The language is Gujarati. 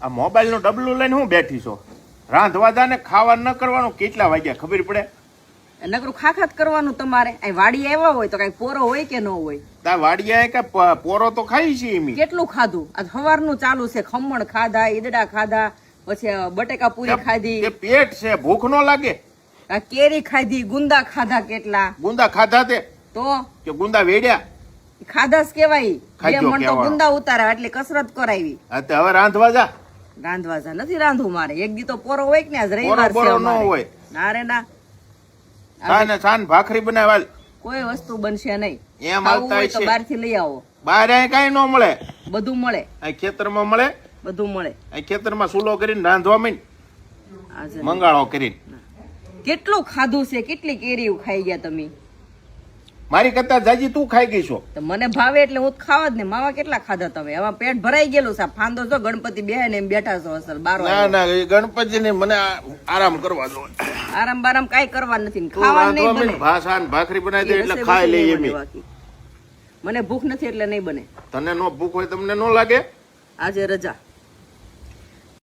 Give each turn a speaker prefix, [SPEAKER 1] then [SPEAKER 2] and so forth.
[SPEAKER 1] આ મોબાઈલ નું ડબલું લઈને હું બેઠી છો? રાંધવા જા ને ખાવા ન કરવાનું. કેટલા વાગ્યા ખબર પડે?
[SPEAKER 2] નકરું ખાખા જ કરવાનું તમારે. અહીં વાડી આવ્યા હોય તો કઈ પોરો હોય કે ન હોય?
[SPEAKER 1] તા વાડિયા કે પોરો તો ખાઈ છે એમ.
[SPEAKER 2] કેટલું ખાધું? આ સવારનું ચાલુ છે. ખમણ ખાધા, ઈદડા ખાધા, પછી બટેકા પૂરી ખાધી.
[SPEAKER 1] તે પેટ છે, ભૂખ નો લાગે?
[SPEAKER 2] આ કેરી ખાધી, ગુંદા ખાધા. કેટલા
[SPEAKER 1] ગુંદા ખાધા તે?
[SPEAKER 2] તો
[SPEAKER 1] કે ગુંદા વેડ્યા?
[SPEAKER 2] ખાધા જ કેવાય.
[SPEAKER 1] ખાઈ
[SPEAKER 2] બે
[SPEAKER 1] ગયો
[SPEAKER 2] મણ તો
[SPEAKER 1] કહેવાનું.
[SPEAKER 2] ગુંદા ઉતારા એટલે કસરત કરાવી.
[SPEAKER 1] હા તે હવે રાંધવા જા.
[SPEAKER 2] રાંધવા જા નથી રાંધવું મારે. એક દી તો પોરો હોય કે ને આજ
[SPEAKER 1] પોરો
[SPEAKER 2] રવિવાર છે
[SPEAKER 1] બોરો ન
[SPEAKER 2] અમારે.
[SPEAKER 1] હોય.
[SPEAKER 2] ના રે ના,
[SPEAKER 1] સાને સાન ભાખરી બનાવાલ.
[SPEAKER 2] કોઈ વસ્તુ બનશે નહીં.
[SPEAKER 1] એમ
[SPEAKER 2] ખાવું
[SPEAKER 1] આવતા
[SPEAKER 2] હોય તો
[SPEAKER 1] હશે.
[SPEAKER 2] બહારથી લઈ આવો.
[SPEAKER 1] બહાર અહીં કઈ ન મળે.
[SPEAKER 2] બધું મળે,
[SPEAKER 1] અહીં ખેતરમાં મળે.
[SPEAKER 2] બધું મળે.
[SPEAKER 1] અહીં ખેતરમાં સુલો કરીને રાંધવા માંડ.
[SPEAKER 2] આજે
[SPEAKER 1] મંગાળો કરીને.
[SPEAKER 2] કેટલું ખાધું છે, કેટલી કેરી ખાઈ ગયા તમે?
[SPEAKER 1] મારી કરતા જાજી તું ખાઈ ગઈ છો.
[SPEAKER 2] તો મને ભાવે એટલે હું તો ખાવા જ ને. માવા કેટલા ખાધા તમે? હવે પેટ ભરાઈ ગયેલું છે. ફાંદો છો ગણપતિ બેહે ને એમ બેઠા છો અસલ બારો.
[SPEAKER 1] ના ના એ ગણપતિ ને મને આરામ કરવા દો.
[SPEAKER 2] આરામ બારામ કાઈ કરવા નથી ને
[SPEAKER 1] તું
[SPEAKER 2] ખાવા નહીં
[SPEAKER 1] રાંધવા
[SPEAKER 2] બને.
[SPEAKER 1] માંડ, ભાષાન ભાખરી બનાવી દે
[SPEAKER 2] એ
[SPEAKER 1] એટલે
[SPEAKER 2] રસોઈ
[SPEAKER 1] ખાઈ
[SPEAKER 2] બસોઈ
[SPEAKER 1] લઈએ
[SPEAKER 2] નહીં
[SPEAKER 1] એમ.
[SPEAKER 2] બને બાકી. મને ભૂખ નથી એટલે નહીં બને.
[SPEAKER 1] તને નો ભૂખ હોય તમને નો લાગે?
[SPEAKER 2] આજે રજા.